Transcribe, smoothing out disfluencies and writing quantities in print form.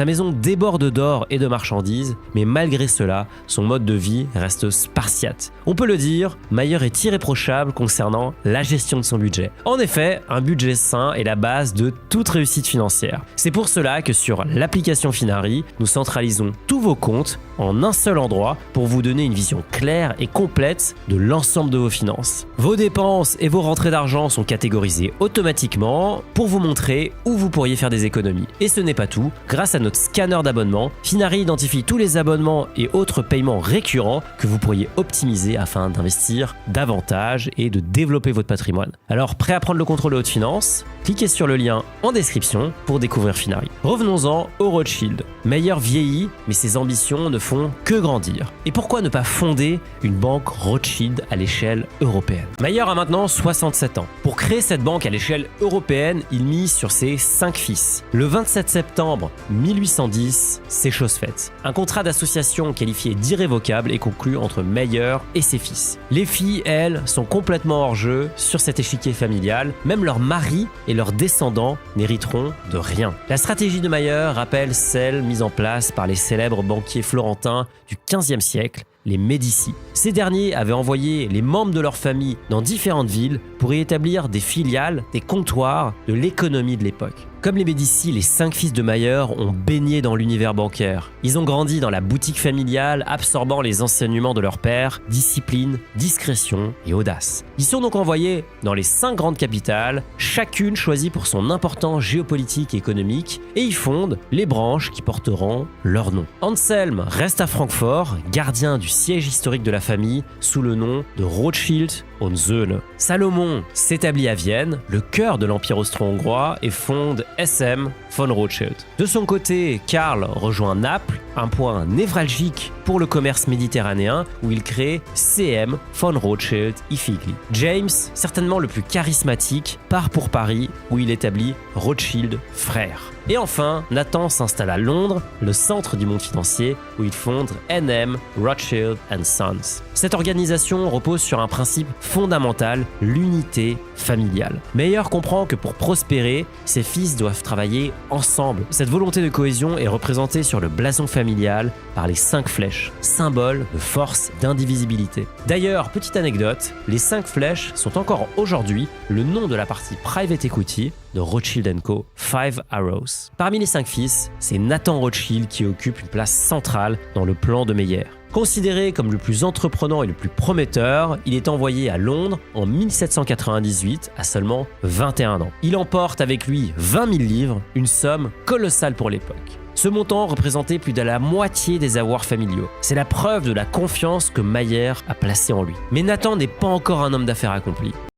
Sa maison déborde d'or et de marchandises, mais malgré cela, son mode de vie reste spartiate. On peut le dire, Mayer est irréprochable concernant la gestion de son budget. En effet, un budget sain est la base de toute réussite financière. C'est pour cela que sur l'application Finari, nous centralisons tous vos comptes en un seul endroit pour vous donner une vision claire et complète de l'ensemble de vos finances. Vos dépenses et vos rentrées d'argent sont catégorisées automatiquement pour vous montrer où vous pourriez faire des économies. Et ce n'est pas tout, grâce à notre scanner d'abonnement, Finari identifie tous les abonnements et autres paiements récurrents que vous pourriez optimiser afin d'investir davantage et de développer votre patrimoine. Alors, prêt à prendre le contrôle de votre finance? Cliquez sur le lien en description pour découvrir Finari. Revenons-en au Rothschild. Mayer vieillit, mais ses ambitions ne font que grandir. Et pourquoi ne pas fonder une banque Rothschild à l'échelle européenne? Mayer a maintenant 67 ans. Pour créer cette banque à l'échelle européenne, il mise sur ses 5 fils. Le 27 septembre 1810, c'est chose faite. Un contrat d'association qualifié d'irrévocable est conclu entre Mayer et ses fils. Les filles, elles, sont complètement hors jeu sur cet échiquier familial. Même leurs maris et leurs descendants n'hériteront de rien. La stratégie de Mayer rappelle celle mise en place par les célèbres banquiers florentins du XVe siècle, les Médicis. Ces derniers avaient envoyé les membres de leur famille dans différentes villes pour y établir des filiales, des comptoirs de l'économie de l'époque. Comme les Médicis, les 5 fils de Mayer ont baigné dans l'univers bancaire. Ils ont grandi dans la boutique familiale, absorbant les enseignements de leur père, discipline, discrétion et audace. Ils sont donc envoyés dans les 5 grandes capitales, chacune choisie pour son importance géopolitique et économique, et ils fondent les branches qui porteront leur nom. Anselm reste à Francfort, gardien du siège historique de la famille, sous le nom de Rothschild und Söhne. Salomon s'établit à Vienne, le cœur de l'Empire austro-hongrois, et fonde SM von Rothschild. De son côté, Karl rejoint Naples, un point névralgique pour le commerce méditerranéen, où il crée CM von Rothschild Iffigli. James, certainement le plus charismatique, part pour Paris, où il établit Rothschild Frères. Et enfin, Nathan s'installe à Londres, le centre du monde financier, où il fonde NM Rothschild & Sons. Cette organisation repose sur un principe fondamental, l'unité familiale. Mayer comprend que pour prospérer, ses fils doivent travailler ensemble. Cette volonté de cohésion est représentée sur le blason familial par les 5 flèches, symbole de force, d'indivisibilité. D'ailleurs, petite anecdote, les 5 flèches sont encore aujourd'hui le nom de la partie private equity de Rothschild & Co, 5 Arrows. Parmi les 5 fils, c'est Nathan Rothschild qui occupe une place centrale dans le plan de Mayer. Considéré comme le plus entreprenant et le plus prometteur, il est envoyé à Londres en 1798 à seulement 21 ans. Il emporte avec lui 20 000 livres, une somme colossale pour l'époque. Ce montant représentait plus de la moitié des avoirs familiaux. C'est la preuve de la confiance que Mayer a placée en lui. Mais Nathan n'est pas encore un homme d'affaires accompli.